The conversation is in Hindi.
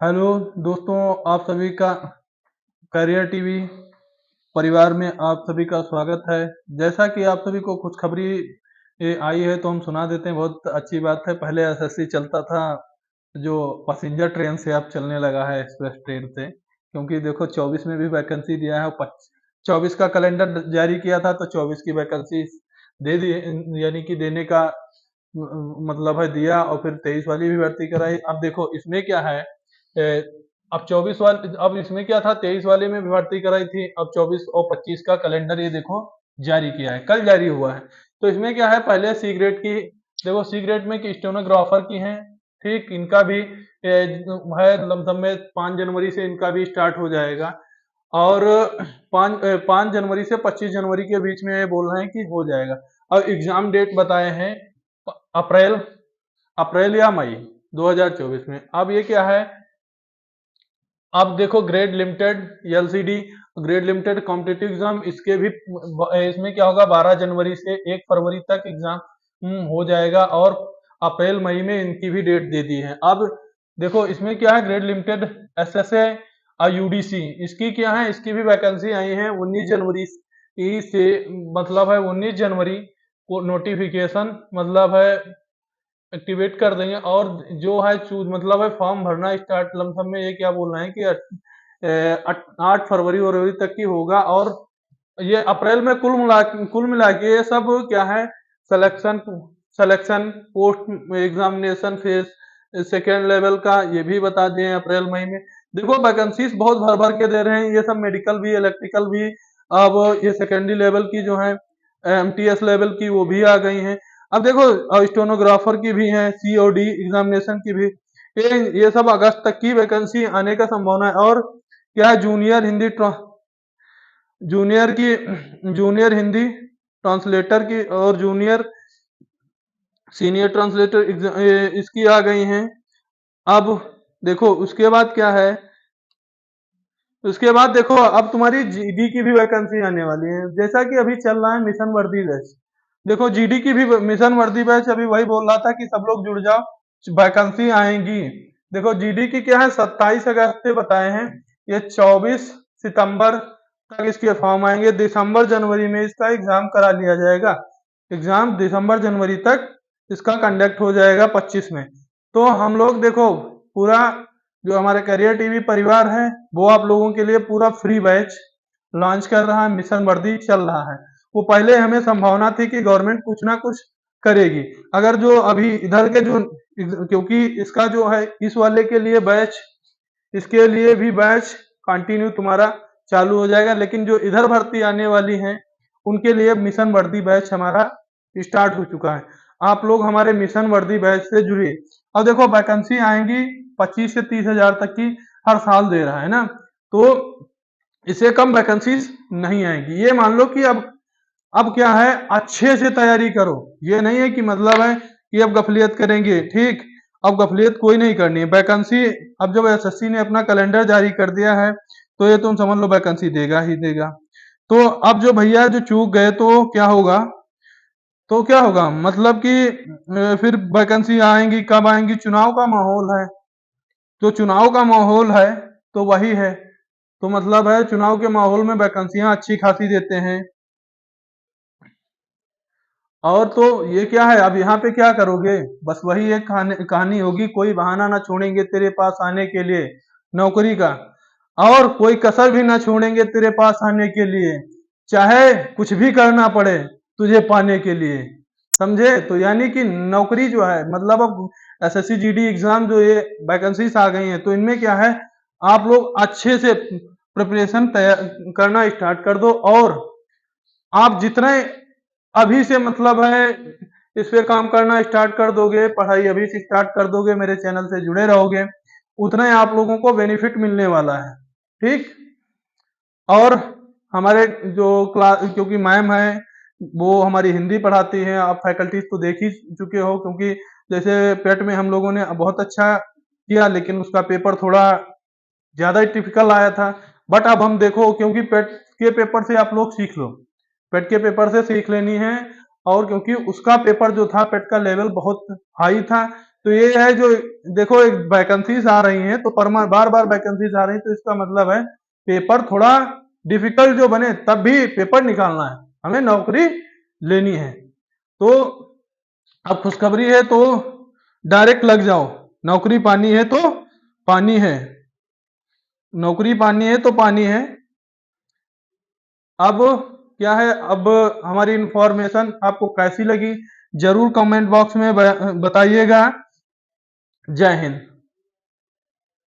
हेलो दोस्तों, आप सभी का करियर टीवी परिवार में आप सभी का स्वागत है। जैसा कि आप सभी को खुशखबरी आई है तो हम सुना देते हैं। बहुत अच्छी बात है। पहले एसएससी चलता था, जो पैसेंजर ट्रेन से अब चलने लगा है एक्सप्रेस ट्रेन से, क्योंकि देखो 24 में भी वैकेंसी दिया है। 24 का कैलेंडर जारी किया था तो 24 की वैकेंसी दे दिए, यानी कि देने का मतलब है दिया, और फिर 23 वाली भी भर्ती कराई। अब देखो इसमें क्या है, अब 24 वाले, अब इसमें क्या था, 23 वाले में भी भर्ती कराई थी। अब 24 और 25 का कैलेंडर ये देखो जारी किया है, कल जारी हुआ है। तो इसमें क्या है, पहले सी ग्रेड की, देखो सी ग्रेड में कि स्टेनोग्राफर की है, ठीक, इनका भी है लमसम में 5 जनवरी से इनका भी स्टार्ट हो जाएगा। और 5 जनवरी से 25 जनवरी के बीच में ये बोल रहे हैं कि हो जाएगा। और एग्जाम डेट बताए हैं अप्रैल अप्रैल या मई 2024 में। अब ये क्या है, अब देखो grade limited, LCD grade limited competitive exam, इसके भी इसमें क्या होगा, 12 जनवरी से 1 फरवरी तक एग्जाम हो जाएगा। और अप्रैल मई में इनकी भी डेट दे दी है। अब देखो इसमें क्या है, ग्रेड लिमिटेड एसएसए और यूडीसी, इसकी क्या है, इसकी भी वैकेंसी आई है 19 जनवरी से, मतलब है 19 जनवरी को नोटिफिकेशन मतलब है एक्टिवेट कर देंगे। और जो है चूज मतलब है फॉर्म भरना स्टार्ट, लमसम में ये क्या बोल रहे हैं कि 8 फरवरी तक की होगा। और ये अप्रैल में कुल मिला के ये सब क्या है, selection selection post examination phase second level का, ये भी बता दिए अप्रैल मई में। देखो वैकेंसीज बहुत भर भर के दे रहे हैं, ये सब मेडिकल भी, इलेक्ट्रिकल भी। अब ये सेकेंडरी लेवल की जो है एमटीएस लेवल की, वो भी आ गई हैं। अब देखो स्टेनोग्राफर की भी है, सीओडी एग्जामिनेशन की भी। ये सब अगस्त तक की वैकेंसी आने का संभावना है। और क्या है, जूनियर की जूनियर हिंदी ट्रांसलेटर की, और जूनियर सीनियर ट्रांसलेटर इसकी आ गई हैं। अब देखो उसके बाद क्या है, उसके बाद देखो अब तुम्हारी जीडी की भी वैकेंसी आने वाली है। जैसा कि अभी चल रहा है मिशन वर्दी बैच, देखो जीडी की भी मिशन वर्दी बैच, अभी वही बोल रहा था कि सब लोग जुड़ जाओ, वैकेंसी आएंगी। देखो जीडी की क्या है, 27 अगस्त से बताए हैं, ये 24 सितंबर तक इसके फॉर्म आएंगे। दिसंबर जनवरी में इसका एग्जाम करा लिया जाएगा। एग्जाम दिसंबर जनवरी तक इसका कंडक्ट हो जाएगा 25 में। तो हम लोग देखो पूरा, जो हमारे करियर टीवी परिवार है, वो आप लोगों के लिए पूरा फ्री बैच लॉन्च कर रहा है। मिशन वर्दी चल रहा है। वो पहले हमें संभावना थी कि गवर्नमेंट कुछ ना कुछ करेगी, अगर जो अभी इधर के जो, क्योंकि इसका जो है इस वाले के लिए बैच, इसके लिए भी बैच कंटिन्यू तुम्हारा चालू हो जाएगा। लेकिन जो इधर भर्ती आने वाली हैं, उनके लिए मिशन वर्दी बैच हमारा स्टार्ट हो चुका है। आप लोग हमारे मिशन वर्दी बैच से जुड़िए। अब देखो वैकेंसी आएंगी 25 से 30 हजार तक की, हर साल दे रहा है ना, तो इससे कम वैकेंसीज नहीं आएंगी। ये मान लो कि अब क्या है, अच्छे से तैयारी करो। ये नहीं है कि मतलब है कि अब गफलियत करेंगे, ठीक, अब गफलियत कोई नहीं करनी है। वैकेंसी, अब जब एसएससी ने अपना कैलेंडर जारी कर दिया है, तो ये तुम समझ लो वैकेंसी देगा ही देगा। तो अब जो भैया जो चूक गए तो क्या होगा, मतलब कि फिर वैकेंसी आएंगी, कब आएंगी, चुनाव का माहौल है। तो चुनाव का माहौल है तो वही है, तो मतलब है चुनाव के माहौल में वैकेंसियां अच्छी खासी देते हैं। और तो ये क्या है, अब यहाँ पे क्या करोगे, बस वही एक कहानी होगी, कोई बहाना ना छोड़ेंगे तेरे पास आने के लिए नौकरी का, और कोई कसर भी ना छोड़ेंगे तेरे पास आने के लिए, चाहे कुछ भी करना पड़े तुझे पाने के लिए। समझे? तो यानी कि नौकरी जो है, मतलब अब एसएससी जीडी एग्जाम जो ये वैकेंसीज आ गई हैं, तो इनमें क्या है, आप लोग अच्छे से प्रिपरेशन तैयार करना स्टार्ट कर दो। और आप जितने अभी से मतलब है इस पे काम करना स्टार्ट कर दोगे, पढ़ाई अभी से स्टार्ट कर दोगे, मेरे चैनल से जुड़े रहोगे, उतना ही आप लोगों को बेनिफिट मिलने वाला है, ठीक। और हमारे जो क्लास, क्योंकि मैम है वो हमारी हिंदी पढ़ाती हैं, आप फैकल्टीज तो देख ही चुके हो, क्योंकि जैसे पेट में हम लोगों ने बहुत अच्छा किया, लेकिन उसका पेपर थोड़ा ज्यादा ही टिपिकल आया था। बट अब हम देखो, क्योंकि पेट के पेपर से आप लोग सीख लो, पेट के पेपर से सीख लेनी है। और क्योंकि उसका पेपर जो था, पेट का लेवल बहुत हाई था, तो ये है जो देखो एक वैकेंसीज आ रही हैं तो बार बार वैकेंसीज आ रही हैं, तो इसका मतलब है पेपर थोड़ा डिफिकल्ट जो बने तब भी पेपर निकालना है, हमें नौकरी लेनी है। तो अब खुशखबरी है तो डायरेक्ट लग जाओ, नौकरी पानी है तो पानी है, नौकरी पानी है तो पानी है। अब क्या है, अब हमारी इंफॉर्मेशन आपको कैसी लगी जरूर कमेंट बॉक्स में बताइएगा। जय हिंद।